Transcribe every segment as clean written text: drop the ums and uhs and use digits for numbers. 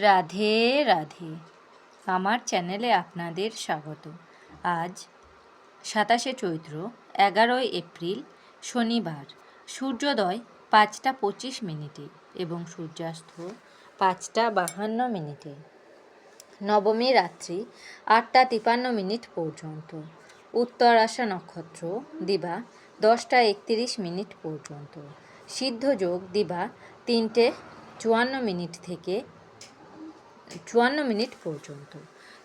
রাধে রাধে, আমার চ্যানেলে আপনাদের স্বাগত। আজ 27শে চৈত্র, 11ই এপ্রিল, শনিবার। সূর্যোদয় 5টা 25 এবং সূর্যাস্ত 5টা 52। নবমী রাত্রি 8টা 53 পর্যন্ত। উত্তরাষা নক্ষত্র দিবা 10টা 31 পর্যন্ত। সিদ্ধযোগ দিবা 3টে 54 থেকে 54 পর্যন্ত।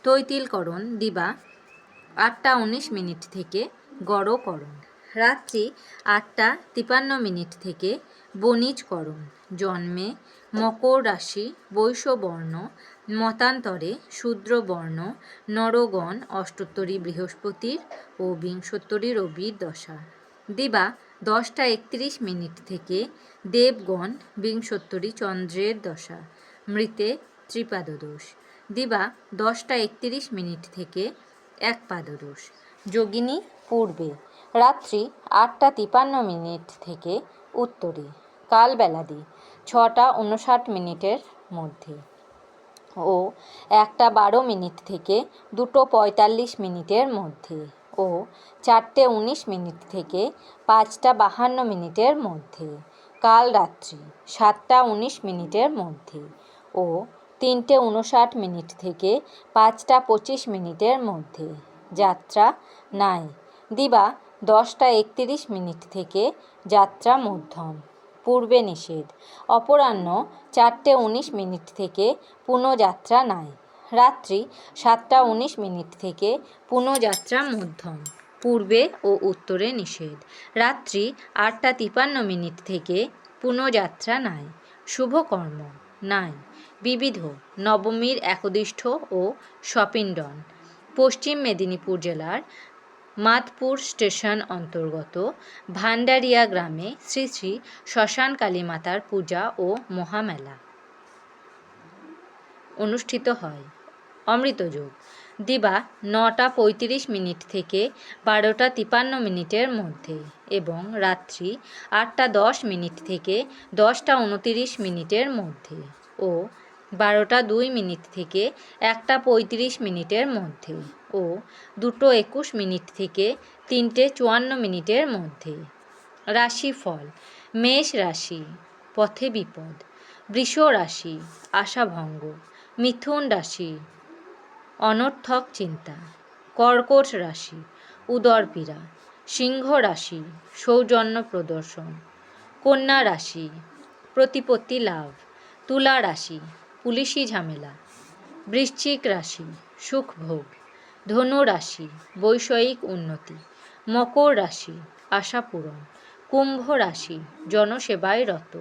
তৈতিলকরণ দিবা 8টা 19 থেকে গড়করণ। রাত্রি 8টা 53 থেকে বণিজকরণ। জন্মে মকর রাশি, বৈশ্যবর্ণ, মতান্তরে শূদ্রবর্ণ, নরগণ অষ্টোত্তরী বৃহস্পতির ও বিংশোত্তরী রবির দশা। দিবা 10টা 31 থেকে দেবগণ বিংশোত্তরী চন্দ্রের দশা। মৃতে ত্রিপাদদোষ। দিবা 10টা 31 থেকে একপাদদোষ। যোগিনী পূর্বে। রাত্রি 8টা 53 থেকে উত্তরে। কালবেলাদি 6টা 59 মধ্যে ও 1টা 12 থেকে 2টো 45 মধ্যে ও 4টে 19 থেকে 5টা 52 মধ্যে। কাল রাত্রি 7টা 19 মধ্যে ও 3টে 59 থেকে 5টা 25 মধ্যে। যাত্রা নাই। দিবা 10টা 31 থেকে যাত্রা মধ্যম। পূর্বে নিষেধ। অপরাহ্ন 4টে 19 থেকে পুনঃযাত্রা নাই। রাত্রি 7টা 19 থেকে পুনঃযাত্রা মধ্যম। পূর্বে ও উত্তরে নিষেধ। রাত্রি 8টা 53 থেকে পুনঃযাত্রা নাই। শুভকর্ম নাই। বিবিধ। নবমীর একদিষ্ঠ ও সপিণ্ডন। পশ্চিম মেদিনীপুর জেলার মাদপুর স্টেশন অন্তর্গত ভান্ডারিয়া গ্রামে শ্রী শ্রী শ্মশান কালী মাতার পূজা ও মহামেলা অনুষ্ঠিত হয়। অমৃতযোগ দিবা 9টা 35 থেকে 12টা 53 মধ্যে এবং রাত্রি 8টা 10 থেকে 10টা 29 মধ্যে ও 12টা 2 থেকে 1টা 35 মধ্যে ও 2টো 21 থেকে 3টে 54 মধ্যে। রাশিফল। মেষ রাশি পথে বিপদ। বৃষ রাশি আশাভঙ্গ। মিথুন রাশি অনর্থক চিন্তা। কর্কট রাশি উদরপীড়া। সিংহ রাশি সৌজন্য প্রদর্শন। কন্যা রাশি প্রতিপত্তি লাভ। তুলা রাশি পুলিশি ঝামেলা। বৃশ্চিক রাশি সুখভোগ। ধনু রাশি বৈষয়িক উন্নতি। মকর রাশি আশাপূরণ। কুম্ভ রাশি জনসেবায় রত।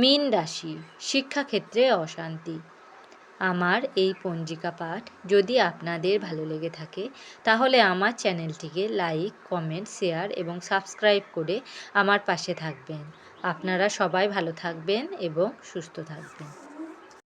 মীন রাশি শিক্ষাক্ষেত্রে অশান্তি। আমার এই পঞ্জিকা পাঠ যদি আপনাদের ভালো লেগে থাকে তাহলে আমার চ্যানেলটিকে লাইক, কমেন্ট, শেয়ার এবং সাবস্ক্রাইব করে আমার পাশে থাকবেন। আপনারা সবাই ভালো থাকবেন এবং সুস্থ থাকবেন।